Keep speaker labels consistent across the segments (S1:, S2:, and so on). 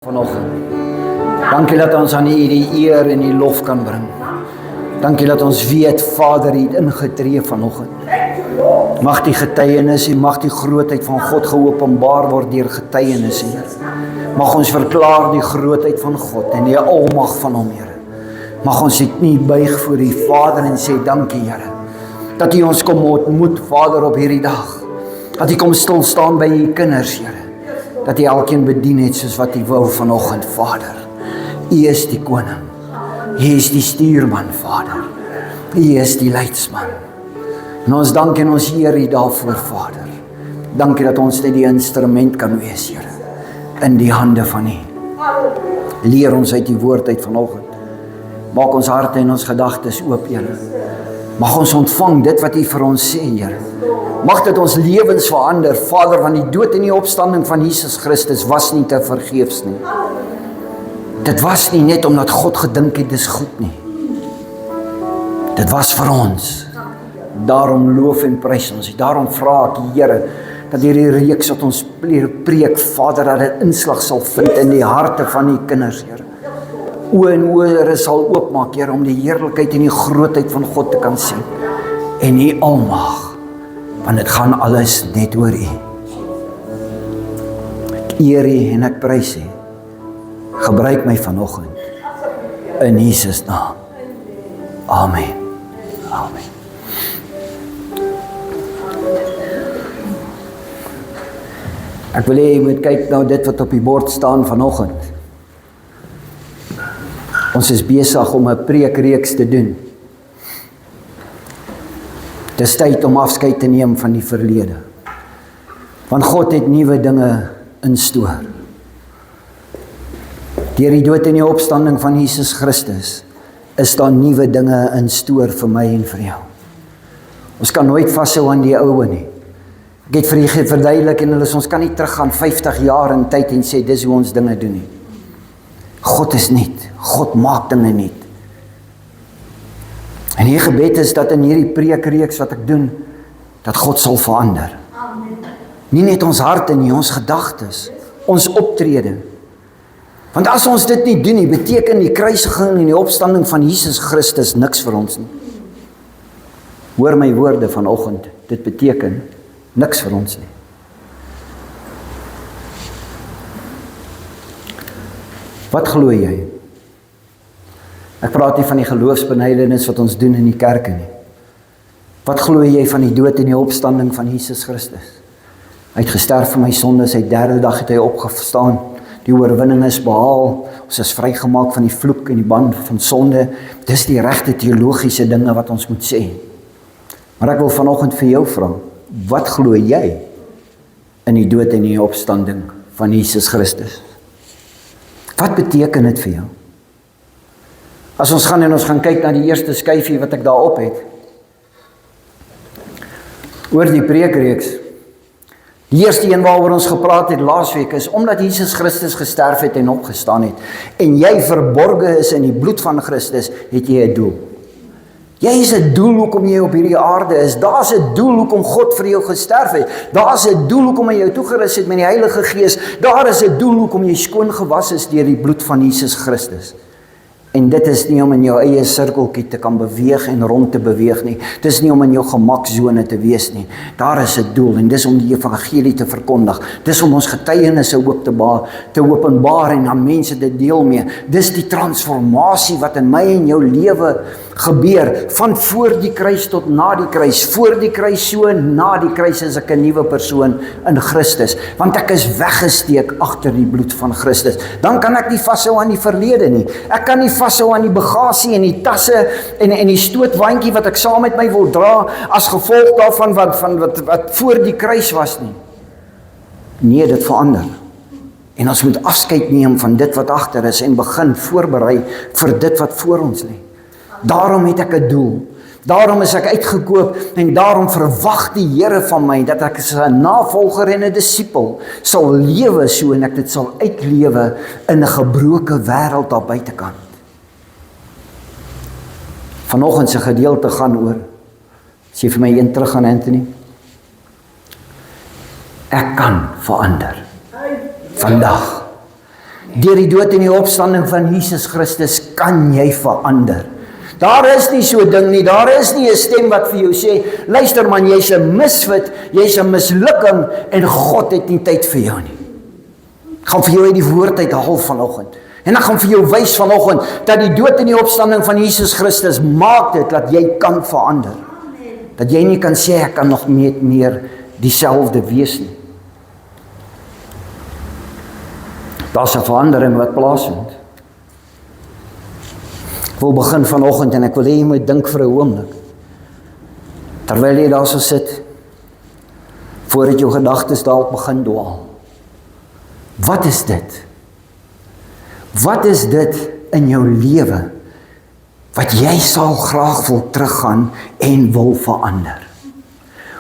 S1: Vanoggend. Dankie dat ons aan U die eer en die lof kan bring. Dankie dat ons weet, Vader, U het ingetree vanoggend. Mag die getuienis en mag die grootheid van God geopenbaar word deur getuienis, Heer. Mag ons verklaar die grootheid van God en die almag van Hom, Here. Mag ons die knie buig voor U, Vader, en sê dankie, Here, dat U ons kom ontmoet, Vader, op hierdie dag. Dat U kom stil staan by U kinders, Here. Dat U elkeen bedien het soos wat U wou vanoggend, Vader. U is die koning. U is die stuurman, Vader. U is die leidsman. En ons dank en ons eer U daarvoor, Vader. Dankie dat ons net die instrument kan wees, Here, in die hande van U. Leer ons uit die woord uit vanoggend. Maak ons harte en ons gedagtes oop, Here. Mag ons ontvang dit wat U vir ons sê, Here. Mag dit ons lewens verander, Vader, want die dood en die opstanding van Jesus Christus was nie te vergeefs nie. Dit was nie net omdat God gedink het, dis goed nie. Dit was vir ons. Daarom loof en prys ons. Daarom vra ek, Here, dat hierdie reeks wat ons preek, Vader, dat dit inslag sal vind in die harte van die kinders, Here. Oë en ore sal oopmaak, Here, om die heerlikheid en die grootheid van God te kan sien. En U almag. Want dit gaan alles net oor U. Ek eer U en ek prys U. Gebruik my vanoggend. In Jesus naam. Amen. Amen. Ek wil hê jy moet kyk nou dit wat op die bord staan vanoggend. Ons is besig om 'n preekreeks te doen. Dis tyd om afskeid te neem van die verlede. Want God het nuwe dinge in stoor. Deur die dood en die opstanding van Jesus Christus is daar nuwe dinge in stoor vir my en vir jou. Ons kan nooit vashou aan die oue nie. Ek het vir julle verduidelik en ons kan nie teruggaan 50 jaar in tyd en sê dis hoe ons dinge doen nie. God is nuut. God maak dinge nuut. En die gebed is dat in hierdie preekreeks wat ek doen, dat God sal verander. Amen. Nie net ons harte nie, ons gedagtes, ons optrede. Want as ons dit nie doen nie, beteken die kruisiging en die opstanding van Jesus Christus niks vir ons nie. Hoor my woorde vanoggend, dit beteken niks vir ons nie. Wat glo jy? Ek praat nie van die geloofsbelijdenis wat ons doen in die kerke nie. Wat glo jy van die dood en die opstanding van Jesus Christus? Hy het gesterf vir my sondes, hy derde dag het hy opgestaan. Die oorwinning is behaal. Ons is vrygemaak van die vloek en die band van sonde. Dis die regte teologiese dinge wat ons moet sê. Maar ek wil vanoggend vir jou vra, wat glo jy in die dood en die opstanding van Jesus Christus? Wat beteken dit vir jou? As ons gaan en ons gaan kyk na die eerste skyfie wat ek daarop het, oor die preekreeks, die eerste een waaroor ons gepraat het laasweek is, omdat Jesus Christus gesterf het en opgestaan het, en jy verborge is in die bloed van Christus, het jy 'n doel. Jy is 'n doel hoekom jy op hierdie aarde is. Daar's 'n doel hoekom God vir jou gesterf het. Daar's 'n doel hoekom hy jou toegerus het met die Heilige Gees. Daar is 'n doel hoekom jy skoon gewas is deur die bloed van Jesus Christus. En dit is nie om in jou eie sirkeltjie te kan beweeg en rond te beweeg nie. Dit is nie om in jou gemaksone te wees nie. Daar is 'n doel en dis om die evangelie te verkondig. Dis om ons getuienisse te openbaar en aan mense te deel mee. Dis die transformasie wat in my en jou lewe gebeur, van voor die kruis tot na die kruis, voor die kruis so, na die kruis is ek 'n nuwe persoon in Christus, want ek is weggesteek agter die bloed van Christus. Dan kan ek nie vashou aan die verlede nie. Ek kan nie vashou aan die bagasie en die tasse en die stootwandjie wat ek saam met my wil dra as gevolg daarvan wat voor die kruis was nie. Nee, dit verander. En ons moet afskeid neem van dit wat agter is en begin voorberei vir dit wat voor ons lê. Daarom het ek 'n doel. Daarom is ek uitgekoop en daarom verwag die Here van my dat ek as 'n navolger en 'n disipel sal lewe so en ek dit sal uitlewe in 'n gebroke wêreld daar buitekant. Vanoggend se gedeelte gaan oor, as jy vir my een terug gaan, Anthony. Ek kan verander. Vandag. Deur die dood en die opstanding van Jesus Christus kan jy verander. Daar is nie so 'n ding nie, daar is nie 'n stem wat vir jou sê, luister man, jy's 'n misfit, jy's 'n mislukking en God het nie tyd vir jou nie. Ek gaan vir jou uit die woord uithaal vanoggend. En ek gaan vir jou wys vanoggend dat die dood en die opstanding van Jesus Christus maak dit dat jy kan verander. Dat jy nie kan sê ek kan nog meer dieselfde wees nie. Daar's 'n verandering wat plaasvind. Ek wil begin vanoggend en ek wil hê jy moet dink vir 'n oomblik. Terwyl jy daar so sit, voordat jou gedagtes dalk begin dwaal. Wat is dit? Wat is dit in jou lewe wat jy sal graag wil teruggaan en wil verander?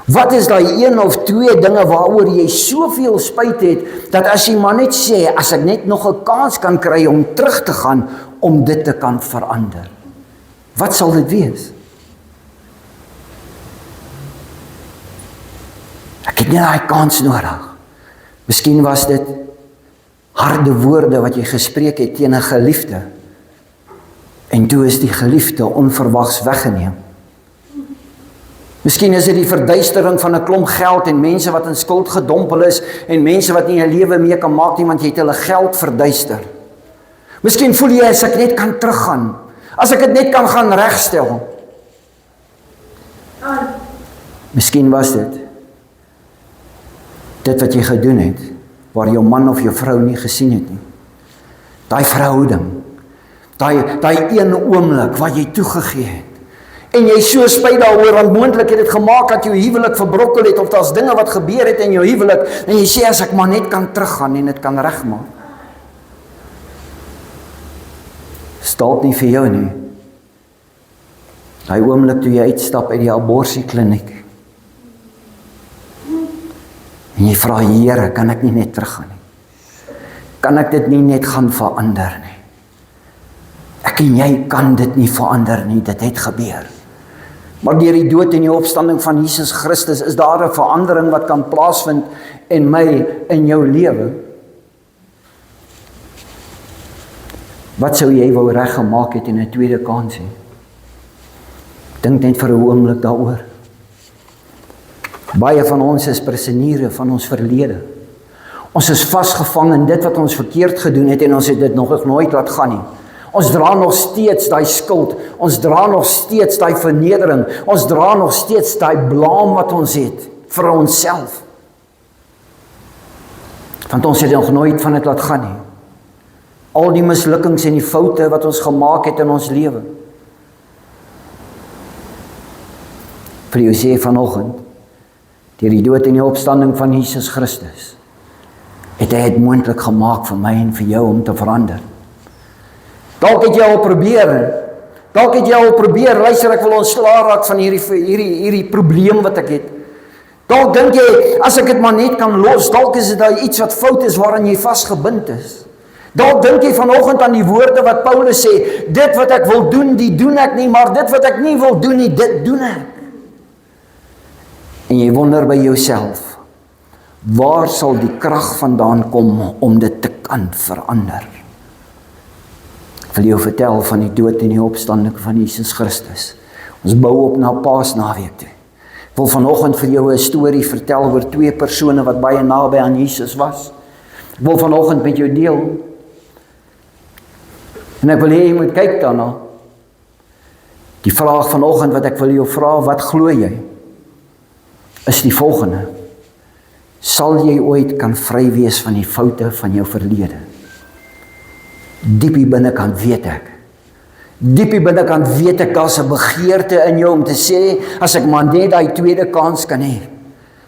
S1: Wat is daai 1 of 2 dinge waaroor jy soveel spyt het, dat as jy maar net sê, as ek net nog 'n kans kan kry om terug te gaan, om dit te kan verander? Wat sal dit wees? Ek het net daai kans nodig. Miskien was dit harde woorde wat jy gespreek het teen 'n geliefde, en toe is die geliefde onverwags weggeneem. Miskien is dit die verduistering van 'n klomp geld en mense wat in skuld gedompel is en mense wat nie 'n lewe mee kan maak nie, want jy het hulle geld verduister. Miskien voel jy as ek net kan teruggaan, as ek dit net kan gaan regstel. Miskien was dit wat jy gedoen het, waar jou man of jou vrou nie gesien het nie. Daai verhouding, daai een oomblik wat jy toegegee het. En jy so spyt daaroor, want moontlik het dit gemaak dat jou huwelik verbrokkel het, of daar's dinge wat gebeur het in jou huwelik, en jy sê as ek maar net kan teruggaan en dit kan regmaak. Staat nie vir jou nie. Daai oomblik toe jy uitstap uit die abortiekliniek. En jy vra, Here, kan ek nie net teruggaan nie? Kan ek dit nie net gaan verander nie? Ek en jy kan dit nie verander nie, dit het gebeur. Maar deur die dood en die opstanding van Jesus Christus is daar 'n verandering wat kan plaasvind in my, in jou lewe. Wat sou jy wou reggemaak het in 'n tweede kans hê? Dink net vir 'n oomblik daaroor. Baie van ons is prisoniere van ons verlede. Ons is vasgevang in dit wat ons verkeerd gedoen het en ons het dit nog nooit laat gaan nie. Ons dra nog steeds daai skuld, ons dra nog steeds daai vernedering, ons dra nog steeds daai blaam wat ons het vir onsself. Want ons het nog nooit van dit laat gaan nie. Al die mislukkings en die foute wat ons gemaak het in ons lewe. Vir jou sê vanoggend, deur die dood en die opstanding van Jesus Christus, het hy dit moontlik gemaak vir my en vir jou om te verander. Dalk het jy al probeer, luister, ek wil ontslaa raak van hierdie probleem wat ek het. Dalk dink jy, as ek dit maar net kan los, dalk is dit daar iets wat fout is waaraan jy vasgebind is. Dalk dink jy vanoggend aan die woorde wat Paulus sê, dit wat ek wil doen, die doen ek nie, maar dit wat ek nie wil doen nie, dit doen ek. En jy wonder by jouself, waar sal die krag vandaan kom om dit te kan verander? Ek wil jou vertel van die dood en die opstanding van Jesus Christus. Ons bou op na Paasnaweek toe. Ek wil vanoggend vir jou 'n storie vertel oor 2 persone wat baie naby aan Jesus was. Ek wil vanoggend met jou deel. En ek wil hê jy moet kyk daarna. Die vraag vanoggend wat ek wil jou vra, wat glo jy? Is die volgende: sal jy ooit kan vry wees van die foute van jou verlede? Diep binnekant weet ek. Diep binnekant weet ek daar's 'n begeerte in jou om te sê, as ek maar net daai tweede kans kan hê.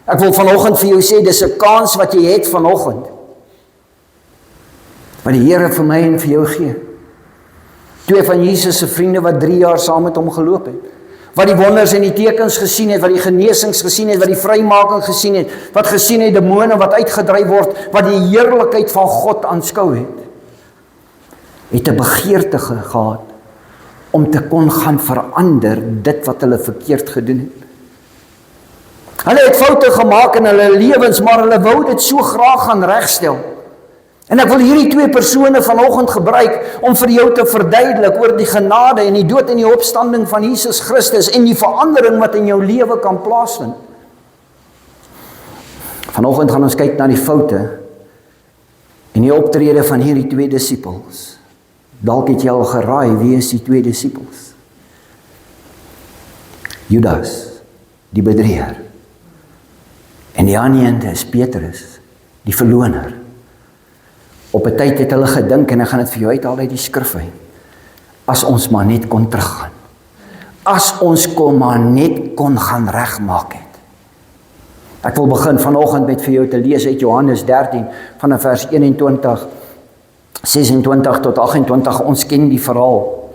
S1: Ek wil vanoggend vir jou sê, dis 'n kans wat jy het vanoggend. Wat die Here vir my en vir jou gee. 2 van Jesus se vriende wat 3 jaar saam met hom geloop het. Wat die wonders en die tekens gesien het, wat die genesings gesien het, wat die vrymaking gesien het, wat gesien het demone wat uitgedryf word, wat die heerlikheid van God aanskou het 'n begeerte gehad om te kon gaan verander dit wat hulle verkeerd gedoen het. Hulle het foute gemaak in hulle lewens, maar hulle wou dit so graag gaan regstel. En ek wil hierdie twee persone vanoggend gebruik om vir jou te verduidelik oor die genade en die dood en die opstanding van Jesus Christus en die verandering wat in jou lewe kan plaasvind. Vanoggend gaan ons kyk na die foute en die optrede van hierdie twee disippels. Dalk het jy al geraai, wie is die twee disippels? Judas, die bedrieger. En die ander een is Petrus, die verloner. Op 'n tyd het hulle gedink, en ek gaan dit vir jou uithaal uit die skrif uit, as ons maar net kon teruggaan. As ons maar net kon gaan regmaak het. Ek wil begin vanoggend met vir jou te lees uit Johannes 13, vanaf vers 21, 26 tot 28, ons ken die verhaal.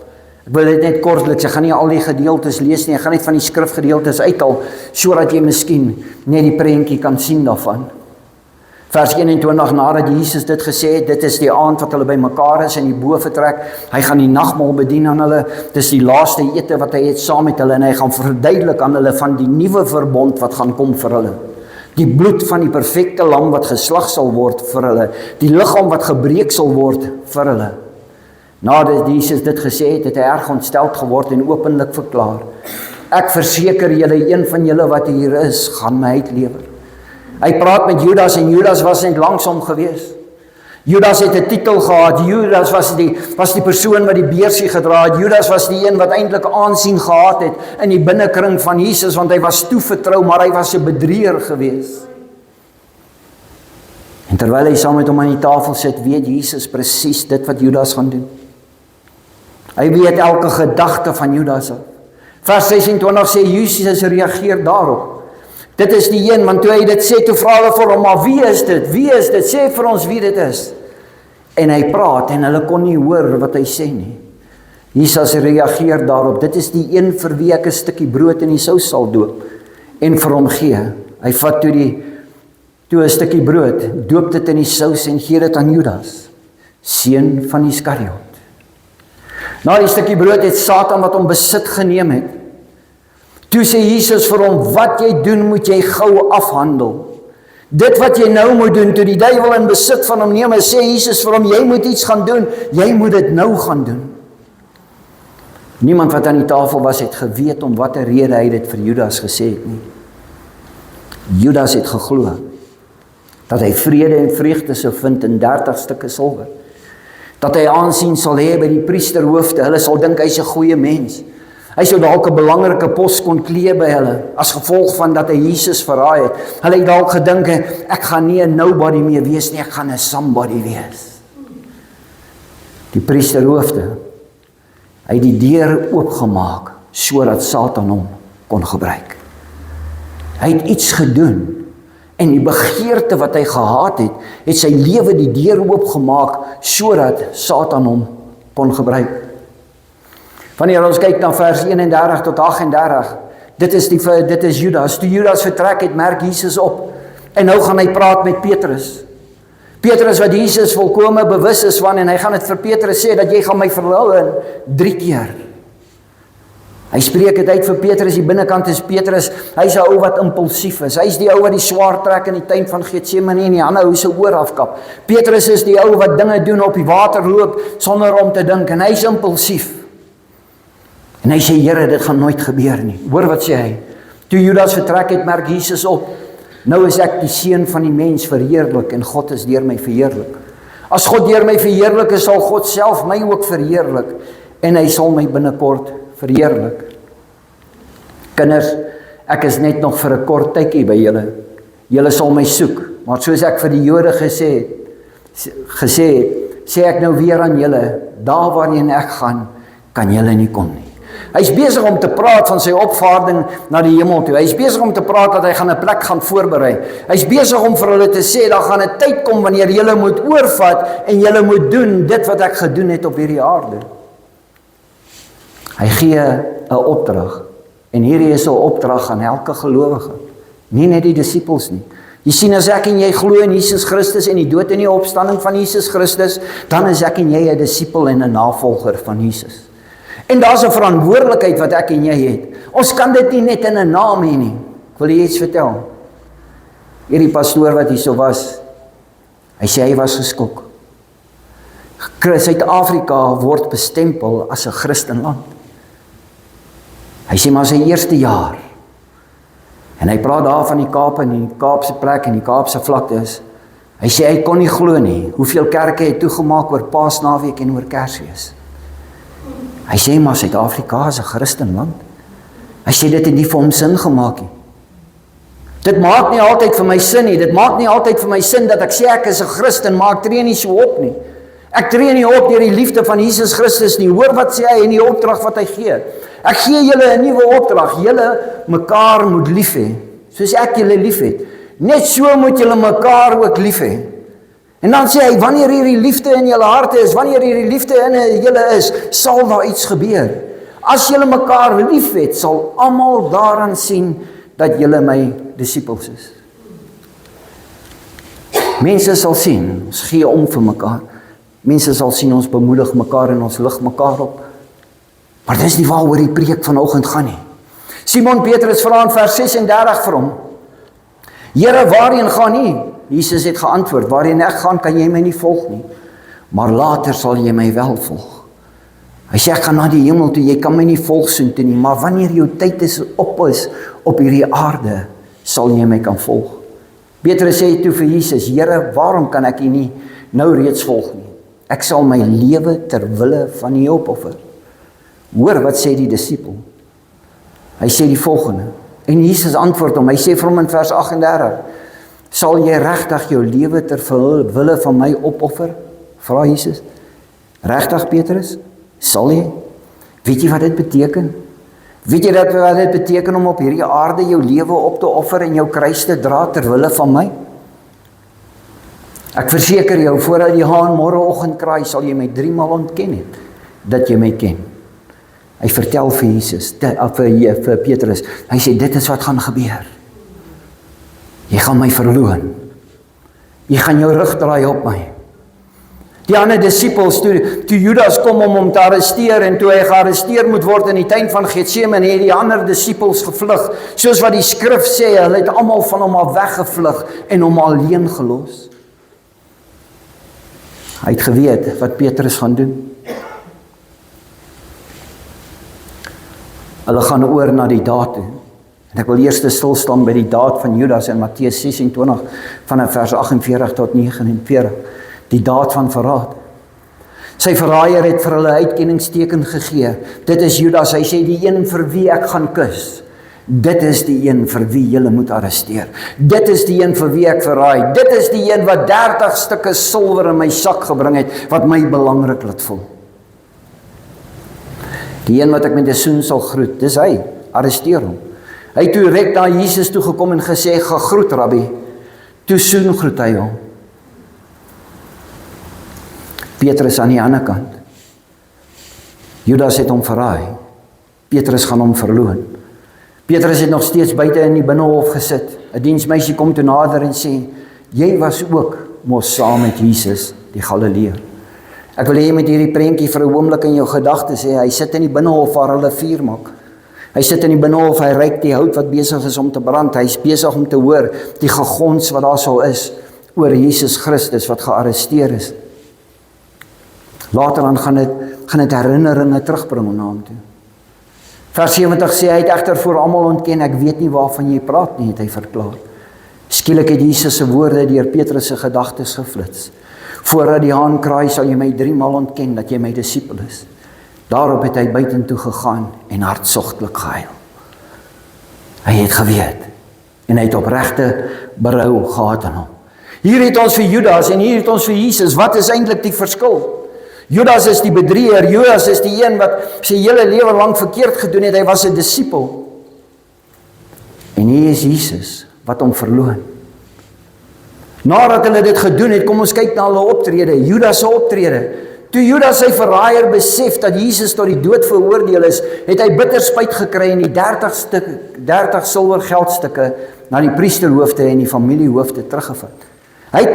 S1: Ek wil dit net kortliks, ek gaan nie al die gedeeltes lees nie, ek gaan net van die skrifgedeeltes uithaal, sodat jy miskien net die prentjie kan sien daarvan. Vers 21, nadat Jesus dit gesê het, dit is die aand wat hulle by mekaar is in die boventrek, hy gaan die nagmaal bedien aan hulle, dit is die laaste ete wat hy het saam met hulle, en hy gaan verduidelik aan hulle van die nuwe verbond wat gaan kom vir hulle. Die bloed van die perfekte lam wat geslag sal word vir hulle, die liggaam wat gebreek sal word vir hulle. Nadat Jesus dit gesê het, het hy erg ontsteld geword en openlik verklaar, ek verseker julle, een van julle wat hier is, gaan my uitlewer. Hy praat met Judas en Judas was net langsom gewees. Judas het 'n titel gehad, Judas was die persoon wat die beursie gedra het, Judas was die een wat eintlik aansien gehad het in die binnekring van Jesus, want hy was toevertrou, maar hy was 'n bedrieger gewees. En terwyl hy saam met hom aan die tafel sit, weet Jesus presies dit wat Judas gaan doen. Hy weet elke gedagte van Judas. Vers 26 sê Jesus reageer daarop. Dit is die een, want toe hy dit sê, toe vra hulle vir hom, maar wie is dit? Wie is dit? Sê vir ons wie dit is. En hy praat, en hulle kon nie hoor wat hy sê nie. Jesus reageer daarop, dit is die een vir wie ek 'n stukkie brood in die sous sal doop, en vir hom gee. Hy vat toe 'n stukkie brood, doop dit in die sous, en gee dit aan Judas, seun van Iskariot. Na die stukkie brood het Satan wat hom besit geneem het. Toe sê Jesus vir hom, wat jy doen moet jy gou afhandel. Dit wat jy nou moet doen, toe die duiwel in besit van hom neem, sê Jesus vir hom, jy moet iets gaan doen, jy moet dit nou gaan doen. Niemand wat aan die tafel was, het geweet om watter rede hy dit vir Judas gesê het nie. Judas het geglo, dat hy vrede en vreugde sou vind in 30 stukke silwer. Dat hy aansien sal hê by die priesterhoofde, hulle sal dink hy's 'n goeie mens. Hy sou dalk 'n belangrike pos kon klee by hulle, as gevolg van dat hy Jesus verraai het. Hulle het dalk gedink, ek gaan nie 'n nobody meer wees nie, ek gaan 'n somebody wees. Die priesterhoofde, hy het die deur oopgemaak, sodat Satan hom kon gebruik. Hy het iets gedoen, en die begeerte wat hy gehad het sy lewe die deur oopgemaak, sodat Satan hom kon gebruik. Wanneer ons kyk na vers 31 tot 38, dit is Judas. Toe Judas vertrek het, merk Jesus op. En nou gaan hy praat met Petrus. Petrus wat Jesus volkome bewus is van, en hy gaan dit vir Petrus sê, dat jy gaan my verloochen 3 keer. Hy spreek het uit vir Petrus, die binnekant is Petrus, hy's 'n ou wat impulsief is. Hy's die ou wat die swaard trek in die tuin van Getsemane en die ander ou se oor afkap. Petrus is die ou wat dinge doen op die water loop, sonder om te dink, en hy's impulsief. En hy sê, Here, dit gaan nooit gebeur nie. Hoor wat sê hy? Toe Judas vertrek het, merk Jesus op, nou is ek die seun van die mens verheerlik, en God is deur my verheerlik. As God deur my verheerlik is, sal God self my ook verheerlik, en hy sal my binnekort verheerlik. Kinders, ek is net nog vir 'n kort tydjie by julle. Julle sal my soek, maar soos ek vir die Jode gesê het, sê ek nou weer aan julle, daar waarheen ek gaan, kan julle nie kom nie. Hy's besig om te praat van sy opvaarding na die hemel toe. Hy's besig om te praat dat hy gaan 'n plek gaan voorberei. Hy's besig om vir hulle te sê, daar gaan 'n tyd kom wanneer julle moet oorvat en julle moet doen dit wat ek gedoen het op hierdie aarde. Hy gee 'n opdrag, en hierdie is 'n opdrag aan elke gelowige, nie net die disippels nie. Jy sien, as ek en jy glo in Jesus Christus en die dood en die opstanding van Jesus Christus, dan is ek en jy 'n disipel en 'n navolger van Jesus. En daar's 'n verantwoordelikheid wat ek en jy het. Ons kan dit nie net in 'n naam hê nie. Ek wil jy iets vertel. Hierdie pastoor wat hier so was, hy sê hy was geskok. Suid-Afrika word bestempel as 'n Christenland. Hy sê maar sy eerste jaar. En hy praat daar van die Kaap en die Kaapse plek en die Kaapse vlaktes. Hy sê hy kon nie glo nie, hoeveel kerke het toegemaak oor Paasnaweek en oor Kersfees. Hy sê maar Suid-Afrika is 'n Christenland. Hy sê dit het nie vir hom sin gemaak nie. Dit maak nie altyd vir my sin nie, dit maak nie altyd vir my sin dat ek sê ek is 'n Christen, maar ek tree nie so op nie. Ek tree nie op deur die liefde van Jesus Christus nie. Hoor wat sê hy in die opdrag wat hy gee. Ek gee julle 'n nuwe opdrag. Julle mekaar moet lief hê, soos ek julle lief het. Net so moet julle mekaar ook lief hê. En dan sê hy, wanneer hierdie liefde in julle harte is, wanneer hierdie liefde in julle is, sal daar iets gebeur. As julle mekaar lief het, sal almal daaraan sien dat julle my disippels is. Mense sal sien, ons gee om vir mekaar. Mense sal sien, ons bemoedig mekaar en ons lig mekaar op. Maar dis nie waaroor die preek vanoggend gaan nie. Simon Petrus vra in vers 36 vir hom, Here, waarheen gaan nie? Jesus het geantwoord, waarheen ek gaan, kan jy my nie volg nie. Maar later sal jy my wel volg. Hy sê, ek gaan na die hemel toe, jy kan my nie volg soontoe nie, maar wanneer jou tyd is op hierdie aarde, sal jy my kan volg. Petrus sê toe vir Jesus, Here, waarom kan ek U nie nou reeds volg nie? Ek sal my lewe ter wille van U opoffer. Hoor wat sê die disipel. Hy sê die volgende, en Jesus antwoord hom, hy sê vir hom in vers 38, sal jy regtig jou lewe ter wille van my opoffer? Vra Jesus. Regtig Petrus? Sal jy? Weet jy wat dit beteken? Weet jy wat dit beteken om op hierdie aarde jou lewe op te offer en jou kruis te dra ter wille van my? Ek verseker jou, voordat die haan môreoggend kraai, sal jy my 3 maal ontken het, dat jy my ken. Hy vertel vir Jesus, vir Petrus, hy sê, dit is wat gaan gebeur. Jy gaan my verloon. Jy gaan jou rug draai op my. Die ander disipels, toe Judas kom om hom te arresteer, en toe hy gearresteer moet word in die tuin van Getsemane, het die ander disipels gevlug, soos wat die skrif sê, hulle het almal van hom al weggevlug, en hom alleen gelos. Hy het geweet wat Petrus gaan doen. Hulle gaan oor na die daad toe. En ek wil eers stilstaan by die daad van Judas in Matteus 26, vanaf vers 48 tot 49. Die daad van verraad. Sy verraaier het vir hulle uitkenningsteken gegee. Dit is Judas, hy sê die een vir wie ek gaan kus. Dit is die een vir wie julle moet arresteer. Dit is die een vir wie ek verraai. Dit is die een wat 30 stukke silwer in my sak gebring het, wat my belangrik laat voel. Die een wat ek met 'n soen sal groet, dis hy, arresteer hom. Hy het toe direk na Jesus toe gekom en gesê, gegroet Rabbi. Toe soen groet hy hom. Petrus aan die ander kant. Judas het hom verraai. Petrus gaan hom verloon. Petrus het nog steeds buite in die binnehof gesit. 'n Diensmeisie kom toe nader en sê, jy was ook mos saam met Jesus, die Galileër. Ek wil hê jy met hierdie prentjie vir 'n oomblik in jou gedagtes hê, hy sit in die binnehof waar hulle vuur maak. Hy sit in die binnehof, hy ruik die hout wat besig is om te brand, hy is besig om te hoor die gegons wat daar sal is oor Jesus Christus wat gearresteer is. Later dan gaan dit herinneringe terugbring na hom toe. Vers 70 sê, hy het egter voor almal ontken, ek weet nie waarvan jy praat nie, het hy verklaar. Skielik het Jesus se woorde deur Petrus se gedagtes geflits. Voordat die haan kraai, sal jy my 3 maal ontken dat jy my disipel is. Daarop het hy buitentoe gegaan en hartsogtelik gehuil. Hy het geweet en hy het opregte berou gehad aan hom. Hier het ons vir Judas en hier het ons vir Jesus. Wat is eintlik die verskil? Judas is die bedrieger, Judas is die een wat sy hele lewe lang verkeerd gedoen het, hy was 'n disipel. En hier is Jesus wat hom verloon. Nadat hulle dit gedoen het, kom ons kyk na hulle optrede, Judas se optrede. Toe Judas sy verraaier besef dat Jesus tot die dood veroordeel is, het hy bitter spyt gekry en die 30 silwer geldstukke na die priesterhoofde en die familiehoofde teruggevat. Hy het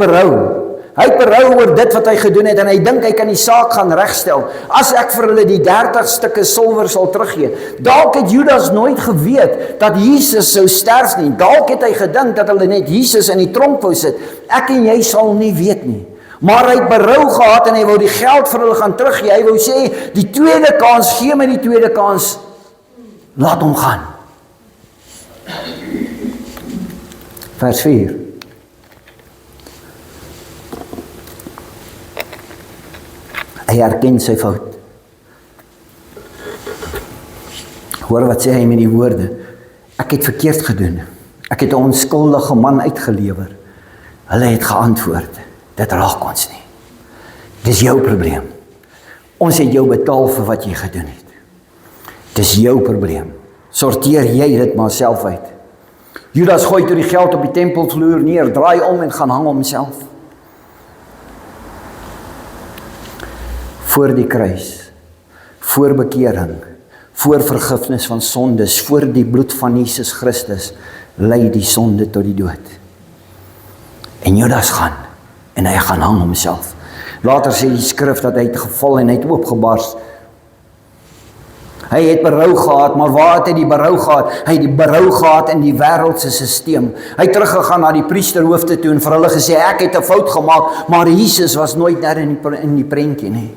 S1: berou oor dit wat hy gedoen het en hy dink hy kan die saak gaan regstel. As ek vir hulle die 30 stukke silwer sal teruggee. Dalk het Judas nooit geweet dat Jesus sou sterf nie. Dalk het hy gedink dat hulle net Jesus in die tronk wou sit. Ek en jy sal nie weet nie. Maar hy het berou gehad en hy wou die geld vir hulle gaan teruggee. Hy wou sê, die tweede kans, gee my die tweede kans, laat hom gaan. Vers 4. Hy herken sy fout. Hoor wat sê hy met die woorde, ek het verkeerd gedoen, ek het 'n onskuldige man uitgelewer. Hulle het geantwoord, dit raak ons nie. Dis jou probleem. Ons het jou betaal vir wat jy gedoen het. Dis jou probleem. Sorteer jy dit maar self uit. Judas gooi toe die geld op die tempelvloer neer, draai om en gaan hang homself. Voor die kruis, voor bekering, voor vergifnis van sondes, voor die bloed van Jesus Christus, lei die sonde tot die dood. En Judas gaan, en hy gaan hang homself. Later sê die skrif dat hy het geval en hy het oopgebars. Hy het berou gehad, maar waar het hy die berou gehad? Hy het die berou gehad in die wêreldse sisteem. Hy het teruggegaan na die priesterhoofde toe en vir hulle gesê, ek het 'n fout gemaak, maar Jesus was nooit daar in die prentjie nie.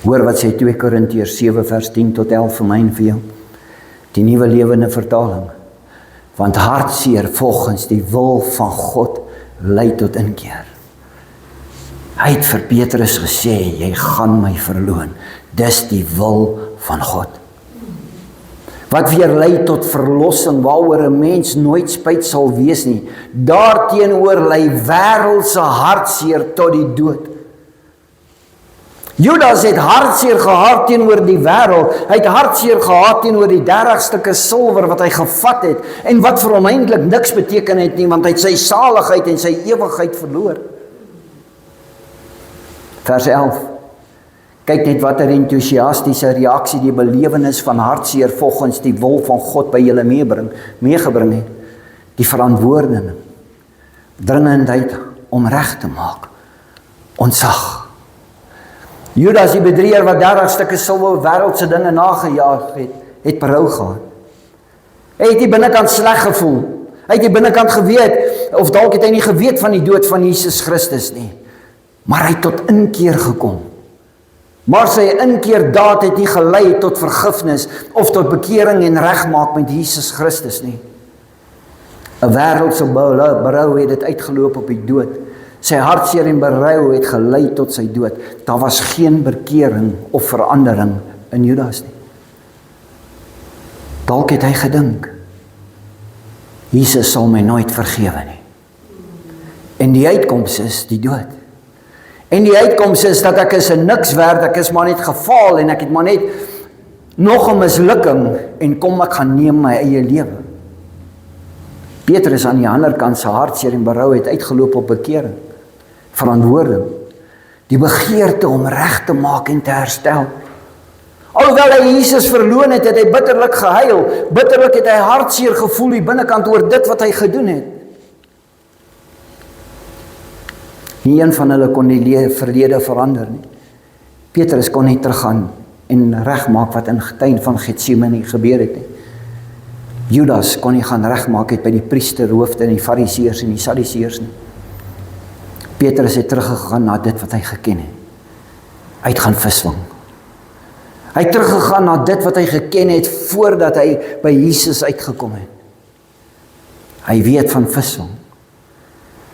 S1: Hoor wat sê 2 Korintiërs 7 vers 10 tot 11 vir my en vir jou. Die Nuwe Lewende Vertaling. Want hartseer volgens die wil van God lei tot inkeer. Hy het vir Petrus gesê, jy gaan my verloon. Dis die wil van God. Wat weer lei tot verlossing, waaroor 'n mens nooit spyt sal wees nie. Daarteenoor lei wêreldse hartseer tot die dood. Judas het hartseer gehad teenoor die wêreld. Hy het hartseer gehad teenoor die 30 stukke silwer wat hy gevat het en wat vir hom eintlik niks beteken het nie, want hy het sy saligheid en sy ewigheid verloor. Vers 11. Kyk net wat 'n entoesiastiese reaksie die belewenis van hartseer volgens die wil van God by julle meegebring het. Die verantwoording, dringendheid om reg te maak, ontzag. Judas die bedrieger wat 30 stukke silwer wêreldse dinge nagejaag het berou gehad. Hy het die binnekant sleg gevoel. Hy het die binnekant geweet, of dalk het hy nie geweet van die dood van Jesus Christus nie. Maar hy het tot inkeer gekom. Maar sy inkeerdaad het nie gelei tot vergifnis of tot bekering en regmaak met Jesus Christus nie. 'n wêreldse berou het dit uitgeloop op die dood. Sy hartseer en berou het gelei tot sy dood. Daar was geen bekering of verandering in Judas nie. Dalk het hy gedink, Jesus sal my nooit vergewe nie. En die uitkoms is die dood. En die uitkoms is dat ek is 'n niks werd, ek is maar net gefaal en ek het maar net nog 'n mislukking en kom ek gaan neem my eie lewe. Petrus aan die ander kant sy hartseer en berou het uitgeloop op bekering, verantwoording, die begeerte om reg te maak en te herstel. Alhoewel hy Jesus verloon het, het hy bitterlik gehuil, bitterlik het hy hartseer gevoel die binnekant oor dit wat hy gedoen het. Nie een van hulle kon die verlede verander nie. Petrus kon nie teruggaan en regmaak wat in die tuin van Getsemane gebeur het nie. Judas kon nie gaan regmaak het by die priesterhoofde en die fariseërs en die sadduseërs nie. Petrus het teruggegaan na dit wat hy geken het. Hy het gaan visvang. Hy het teruggegaan na dit wat hy geken het voordat hy by Jesus uitgekom het. Hy weet van visvang.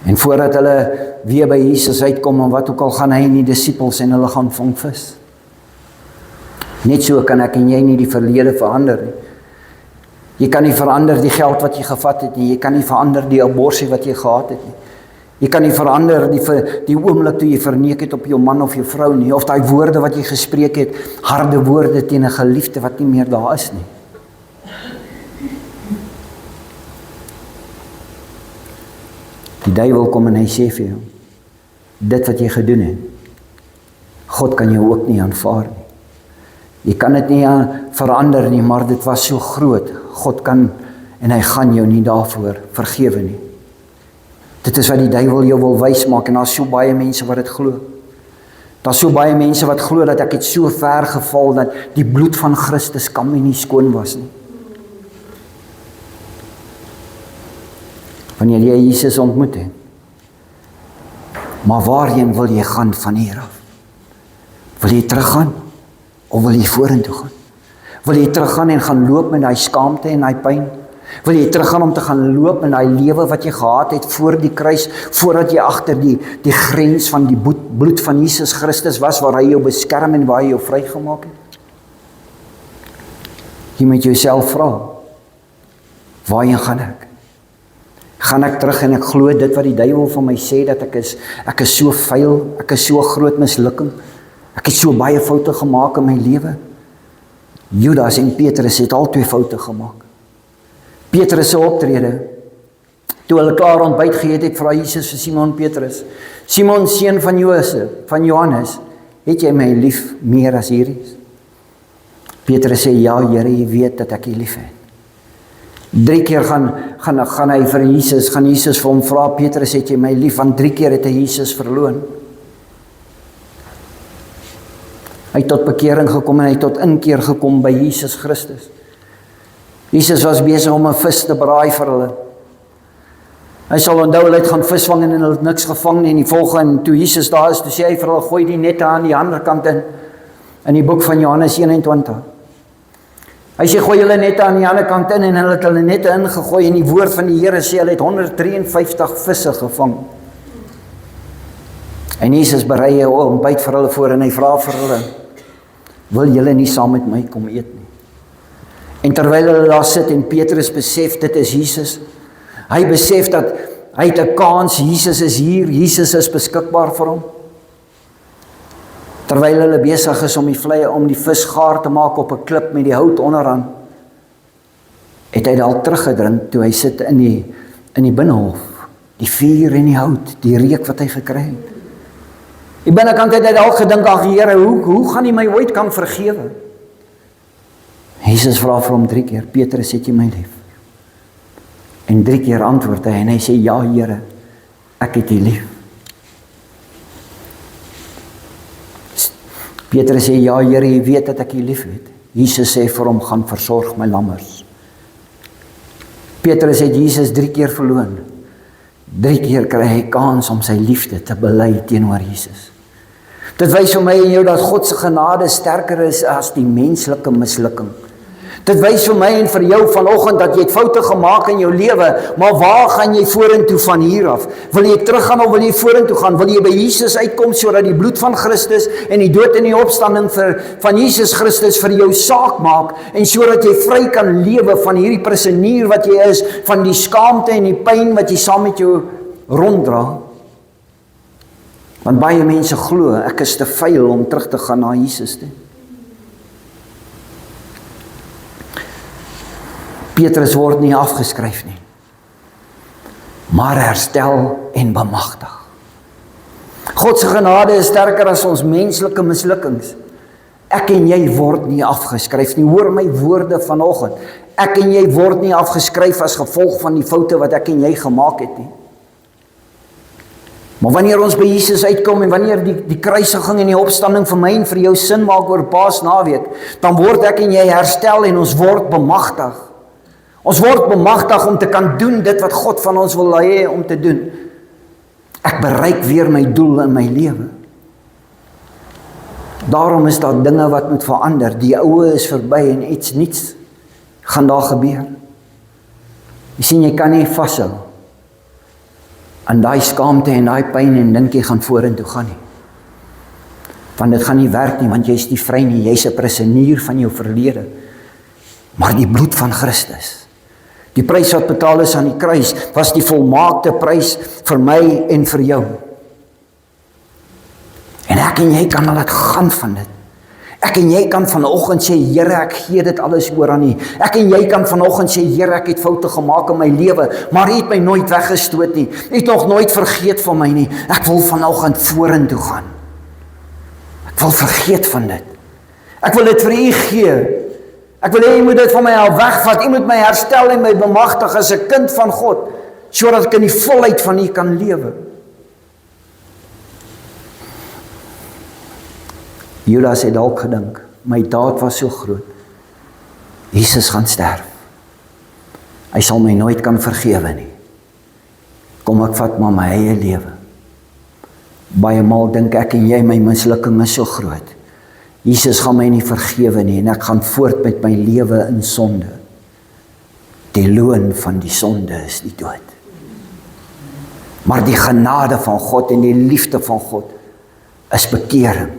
S1: En voordat hulle weer by Jesus uitkom en wat ook al gaan hy en die disippels en hulle gaan vang vis. Net so kan ek en jy nie die verlede verander nie. Jy kan nie verander die geld wat jy gevat het nie, jy kan nie verander die aborsie wat jy gehad het nie. Jy kan nie verander die oomblik toe jy verneek het op jou man of jou vrou nie, of daai woorde wat jy gespreek het, harde woorde teen 'n geliefde wat nie meer daar is nie. Die duiwel kom en hy sê vir jou, dit wat jy gedoen het, God kan jou ook nie aanvaar nie. Jy kan dit nie verander nie, maar dit was so groot. God kan en hy gaan jou nie daarvoor vergewe nie. Dit is wat die duiwel jou wil wys maak en daar is so baie mense wat dit glo. Daar is so baie mense wat glo dat ek het so ver geval dat die bloed van Christus kan my nie skoon was nie. wanneer jy Jesus ontmoet het. Maar waarheen wil jy gaan van hier af? Wil jy teruggaan? Of wil jy vorentoe gaan? Wil jy teruggaan en gaan loop met daai skaamte en daai pyn? Wil jy teruggaan om te gaan loop in daai lewe wat jy gehad het voor die kruis, voordat jy agter die grens van die bloed van Jesus Christus was, waar hy jou beskerm en waar hy jou vrygemaak het? Jy moet jouself vra, waarheen gaan ek? Gaan ek terug en ek glo dit wat die duiwel van my sê, dat ek is so vuil, ek is so groot mislukking, ek het so baie foute gemaak in my lewe? Judas en Petrus het al 2 foute gemaak. Petrus se optrede, toe hulle klaar ontbyt geëet het, vra Jesus vir Simon Petrus, Simon, seun van Josef, van Johannes, het jy my lief meer as hierdie? Petrus sê, ja Here, jy weet dat ek jy lief het. 3 keer gaan hy vir Jesus, gaan Jesus vir hom vra, Petrus, het jy my lief? Want 3 keer het hy Jesus verloon. Hy het tot bekering gekom en hy het tot inkeer gekom by Jesus Christus. Jesus was besig om 'n vis te braai vir hulle. Hy sal onthou, hulle het gaan visvang en hulle het niks gevang nie, en die volgende, toe Jesus daar is, toe sê hy vir hulle, gooi die nette aan die ander kant in die boek van Johannes 21. Hy sê, gooi hulle nette aan die ander kant in, en hulle het hulle nette ingegooi, en die woord van die Here sê, hulle het 153 visse gevang. En Jesus berei 'n ontbyt vir hulle voor, en hy vra vir hulle, wil julle nie saam met my kom eet nie? En terwyl hulle daar sit en Petrus besef, dit is Jesus, hy besef dat hy het 'n kans, Jesus is hier, Jesus is beskikbaar vir hom. Terwyl hulle besig is om die vis gaar te maak op 'n klip met die hout onderaan, het hy dalk teruggedrink toe hy sit in die binnehof, die vuur en die hout, die reuk wat hy gekry het. Die binnekant het hy dalk gedink, ag Here, hoe gaan hy my ooit kan vergewe? Jesus vra vir hom 3 keer, Petrus, het jy my lief? En 3 keer antwoord hy, en hy sê, ja Here, ek het jy lief. Petrus sê, ja Here, jy weet dat ek jy lief het. Jesus sê vir hom, gaan versorg my lammers. Petrus het Jesus 3 keer verloon. 3 keer kry hy kans om sy liefde te bely teenoor Jesus. Dit wys vir my en jou dat God se genade sterker is as die menslike mislukking. Dit wys vir my en vir jou vanoggend dat jy het foute gemaak in jou lewe, maar waar gaan jy vorentoe van hier af? Wil jy teruggaan of wil jy vorentoe gaan? Wil jy by Jesus uitkom sodat die bloed van Christus en die dood en die opstanding van Jesus Christus vir jou saak maak en sodat jy vry kan lewe van hierdie prisonier wat jy is, van die skaamte en die pyn wat jy saam met jou ronddra? Want baie mense glo, ek is te vuil om terug te gaan na Jesus toe. Petrus word nie afgeskryf nie, maar herstel en bemagtig. God se genade is sterker as ons menslike mislukkings. Ek en jy word nie afgeskryf nie. Hoor my woorde vanoggend. Ek en jy word nie afgeskryf as gevolg van die foute wat ek en jy gemaak het nie. Maar wanneer ons by Jesus uitkom en wanneer die kruisiging en die opstanding vir my en vir jou sin maak oor Paasnaweek, dan word ek en jy herstel en ons word bemagtig. Ons word bemagtig om te kan doen dit wat God van ons wil hê om te doen. Ek bereik weer my doel in my lewe. Daarom is daar dinge wat moet verander. Die ou is verby en iets nuuts gaan daar gebeur. Jy sien, jy kan nie vashou aan daai skaamte en daai pyn en dink jy gaan vorentoe gaan nie. Want dit gaan nie werk nie, want jy is nie vry nie, jy's 'n prisonier van jou verlede. Maar die bloed van Christus, die prys wat betaal is aan die kruis, was die volmaakte prys vir my en vir jou. En ek en jy kan laat gaan van dit. Ek en jy kan vanoggend sê, Here, ek gee dit alles oor aan U. Ek en jy kan vanoggend sê, Here, ek het foute gemaak in my lewe, maar U het my nooit weggestoot nie. U het nog nooit vergeet van my nie. Ek wil vanoggend vorentoe gaan. Ek wil vergeet van dit. Ek wil dit vir U gee. Ek wil hê U moet dit van my al wegvat. U moet my herstel en my bemagtig as 'n kind van God, sodat ek in die volheid van U kan lewe. Judas het dalk gedink, my daad was so groot. Jesus gaan sterf. Hy sal my nooit kan vergewe nie. Kom ek vat maar my eie lewe. Baie maal dink ek en jy my mislukking is so groot. Jesus gaan my nie vergewe nie en ek gaan voort met my lewe in sonde. Die loon van die sonde is die dood. Maar die genade van God en die liefde van God is bekering,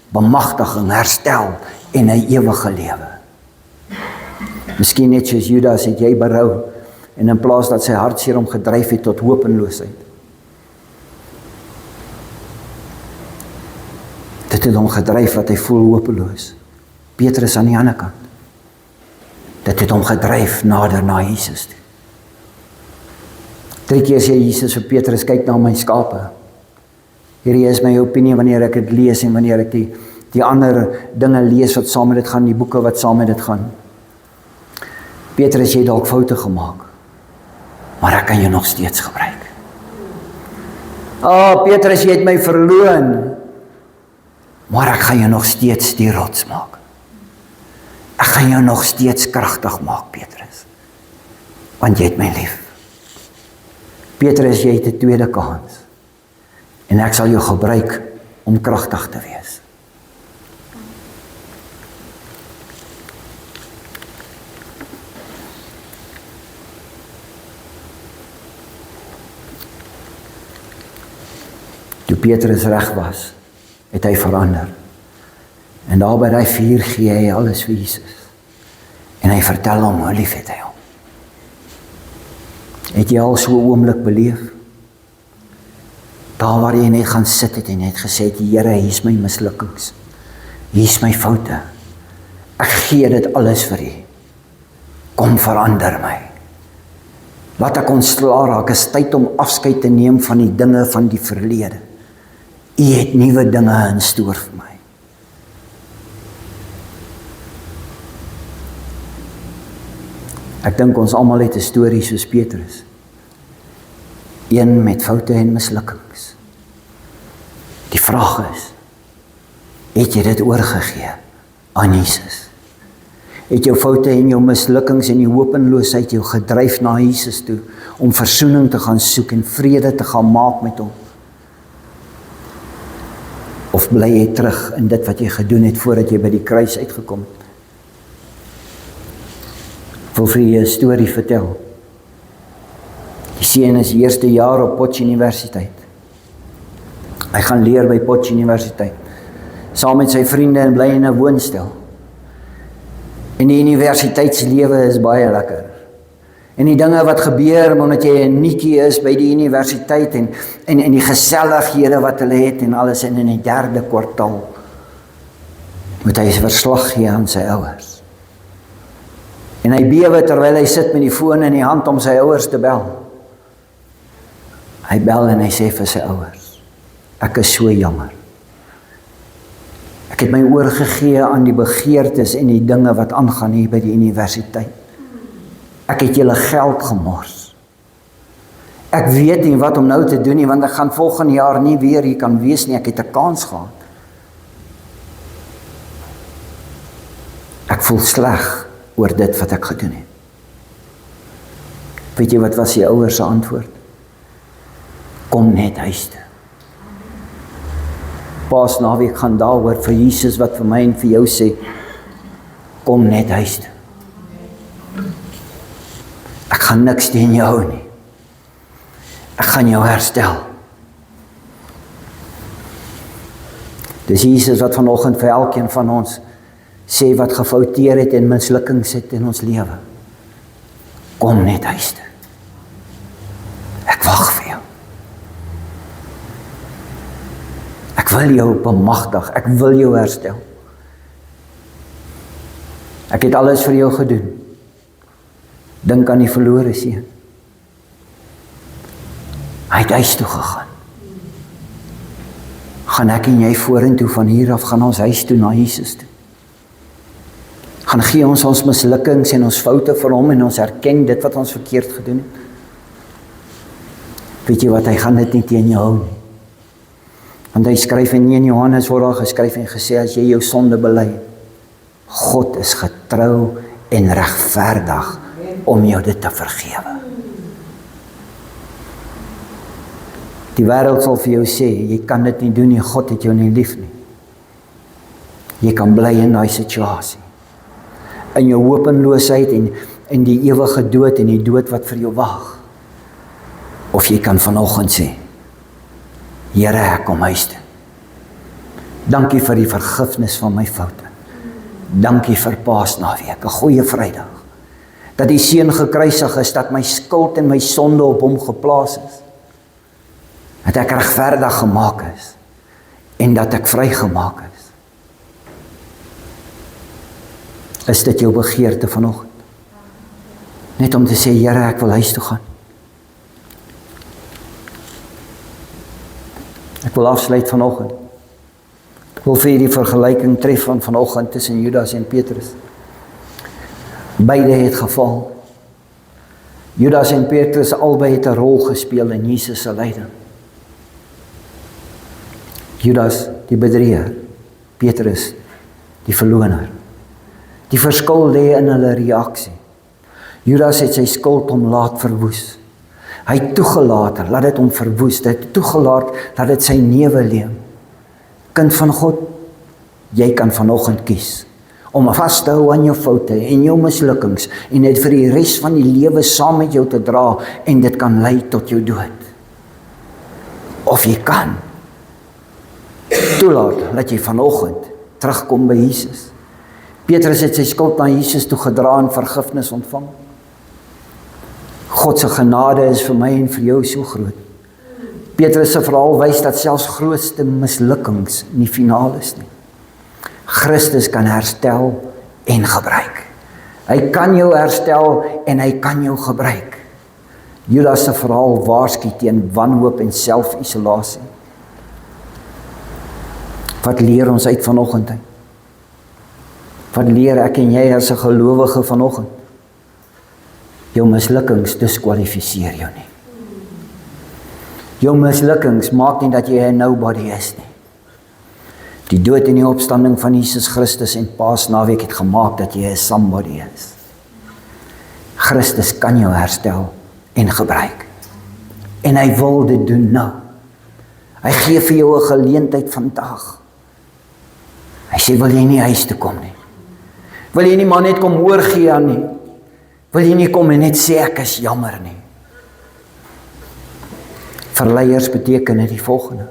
S1: bemagtiging, herstel en 'n ewige lewe. Miskien net soos Judas het jy berou en in plaas dat sy hartseer hom gedryf het tot hopeloosheid. Dit het hom gedryf wat hy voel hopeloos. Petrus aan die ander kant. Dit het hom gedryf nader na Jesus toe. 3 keer sê Jesus vir Petrus, kyk na my skape. Hierdie is my opinie wanneer ek dit lees en wanneer ek die ander dinge lees wat saam met dit gaan, die boeke wat saam met dit gaan. Petrus, jy het dalk foute gemaak, maar ek kan jou nog steeds gebruik. Petrus, jy het my verloon, maar ek gaan jou nog steeds die rots maak. Ek gaan jou nog steeds kragtig maak, Petrus, want jy het my lief. Petrus, jy het 'n tweede kans, en ek sal jou gebruik om kragtig te wees. Toe Petrus reg was, het hy verander. En daar by die vuur gee hy alles vir Jesus. En hy vertel hom hoe lief het hy hom. Het jy al so 'n oomblik beleef? Daar waar jy net gaan sit het en net gesê het, Here, hier is my mislukkings. Hier is my foute. Ek gee dit alles vir U. Kom verander my. Laat ek ontslaa raak, is tyd om afskeid te neem van die dinge van die verlede. U het nuwe dinge in stoor vir my. Ek dink ons almal het 'n storie soos Petrus. Een met foute en mislukkings. Die vraag is, het jy dit oorgegee aan Jesus? Het jou foute en jou mislukkings en die hopeloosheid jou gedryf na Jesus toe, om versoening te gaan soek en vrede te gaan maak met hom? Of bly jy terug in dit wat jy gedoen het voordat jy by die kruis uitgekom het? Ek wil vir jy 'n storie vertel. Die seun is die eerste jaar op Potch Universiteit. Hy gaan leer by Potch Universiteit, saam met sy vriende en bly in 'n woonstel. En die universiteitslewe is baie lekker. En die dinge wat gebeur, omdat jy 'n nietjie is by die universiteit en die gesellighede wat hulle het en alles, en in die 3de kwartaal moet hy verslag gee aan sy ouers. En hy bewe terwyl hy sit met die foon in die hand om sy ouers te bel. Hy bel en hy sê vir sy ouers, ek is so jammer. Ek het my oorgegee aan die begeertes en die dinge wat aangaan hier by die universiteit. Ek het julle geld gemors. Ek weet nie wat om nou te doen nie, want ek gaan volgende jaar nie weer hier kan wees nie. Ek het 'n kans gehad. Ek voel sleg oor dit wat ek gedoen het. Weet jy wat was die ouers se antwoord? Kom net huis toe. Paasnaweek gaan daaroor vir Jesus wat vir my en vir jou sê, kom net huis toe. Ek gaan niks teen jou hou nie. Ek gaan jou herstel. Dis Jesus wat vanoggend vir elkeen van ons sê wat gefouteer het en mislukkings het in ons lewe. Kom net huis toe. Ek wag vir jou. Ek wil jou bemagtig, ek wil jou herstel. Ek het alles vir jou gedoen. Dink aan die verlore seun. Hy het huis toe gegaan. Gaan ek en jy vorentoe van hier af, gaan ons huis toe na Jesus toe. Gaan gee ons mislukkings en ons foute vir hom en ons erken dit wat ons verkeerd gedoen het. Weet jy wat, hy gaan dit nie teen jou hou nie. Want hy skryf in 1 Johannes word daar geskryf en gesê, as jy jou sonde bely, God is getrou en regverdig om jou dit te vergewe. Die wêreld sal vir jou sê, jy kan dit nie doen nie, God het jou nie lief nie. Jy kan bly in daai situasie. In jou hopeloosheid en die ewige dood en die dood wat vir jou wag. Of jy kan vanoggend sê, Here, ek kom huis toe. Dankie vir die vergifnis van my foute. Dankie vir Paasnaweek, 'n goeie Vrydag. Dat die Seun gekruisig is, dat my skuld en my sonde op hom geplaas is. Dat ek regverdig gemaak is en dat ek vrygemaak is. Is dit jou begeerte vanoggend? Net om te sê, Here, ek wil huis toe gaan. Ek wil afsluit vanoggend. Ek wil vir die vergelyking tref van vanoggend tussen Judas en Petrus. Beide het geval. Judas en Petrus albei het 'n rol gespeel in Jesus se lyding. Judas die bedrieger, Petrus die verloner. Die verskil lê in hulle reaksie. Judas het sy skuld hom laat verwoes. Hy het toegelaat, laat dit hom verwoes. Hy het toegelaat, laat dit sy newe leem. Kind van God, jy kan vanoggend kies om vas te hou aan jou foute en jou mislukkings en dit vir die res van die lewe saam met jou te dra en dit kan lei tot jou dood. Of jy kan toelaat dat jy vanoggend terugkom by Jesus. Petrus het sy skuld na Jesus toe gedra en vergifnis ontvang. God se genade is vir my en vir jou so groot. Petrus se verhaal wys dat selfs grootste mislukkings nie finaal is nie. Christus kan herstel en gebruik. Hy kan jou herstel en hy kan jou gebruik. Judas se verhaal waarsku teen wanhoop en selfisolasie. Wat leer ons uit vanoggend? Wat leer ek en jy as 'n gelowige vanoggend? Jou mislukkings diskwalifiseer jou nie. Jou mislukkings maak nie dat jy 'n nobody is nie. Die dood en die opstanding van Jesus Christus en Paasnaweek het gemaak dat jy 'n somebody is. Christus kan jou herstel en gebruik. En hy wil dit doen nou. Hy gee vir jou 'n geleentheid vandag. Hy sê, wil jy nie huis toe kom nie? Wil jy nie maar net kom oorgee aan nie? Wil jy nie kom en net sê ek is jammer nie? Verleiers beteken dit die volgende.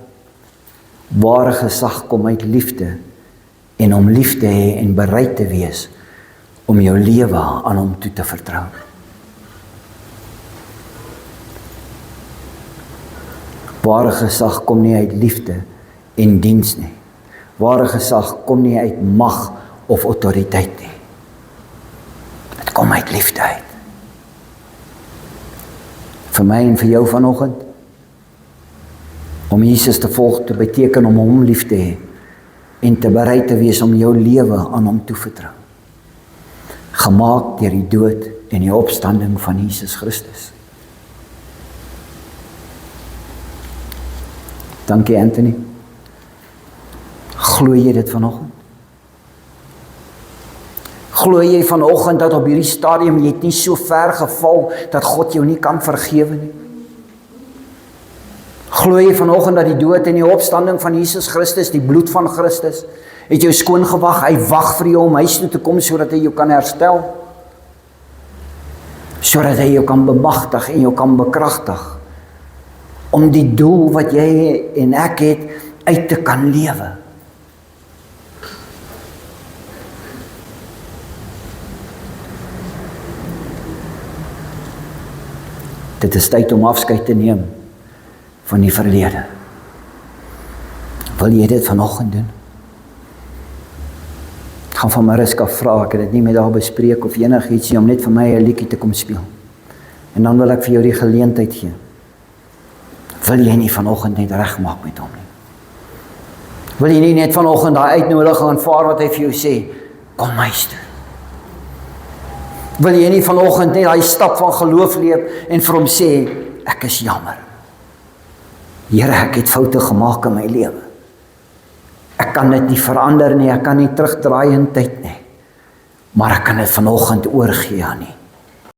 S1: Ware gesag kom uit liefde en om lief te hê en bereid te wees om jou lewe aan hom toe te vertrou. Ware gesag kom nie uit liefde en diens nie. Ware gesag kom nie uit mag of autoriteit nie. Dit kom uit liefde uit. Vir my en vir jou vanoggend, om Jesus te volg te beteken om hom lief te hê en te bereid te wees om jou lewe aan hom toe vertrou. Gemaak deur die dood en die opstanding van Jesus Christus. Dankie Anthony. Glo jy dit vanoggend? Glo jy vanoggend dat op hierdie stadium jy het nie so ver geval dat God jou nie kan vergewe nie? Glo jy vanoggend dat die dood en die opstanding van Jesus Christus, die bloed van Christus, het jou skoon gewag, hy wag vir jou om huis toe te kom sodat hy jou kan herstel, sodat hy jou kan bemagtig en jou kan bekragtig, om die doel wat jy en ek het, uit te kan lewe. Dit is tyd om afskeid te neem van die verlede. Wil jy dit vanoggend doen? Ek gaan van Mariska vra, ek het dit nie met haar bespreek of enigiets nie, om net vir my 'n liedjie te kom speel. En dan wil ek vir jou die geleentheid gee. Wil jy nie vanoggend net regmaak met hom nie? Wil jy nie net vanoggend daai uitnodiging aanvaar wat hy vir jou sê, kom huis toe? Wil jy nie vanoggend net daai stap van geloof leef en vir hom sê, ek is jammer. Here, ek het foute gemaak in my lewe. Ek kan dit nie verander nie, ek kan nie terugdraai in tyd nie. Maar ek kan dit vanoggend oorgee aan U.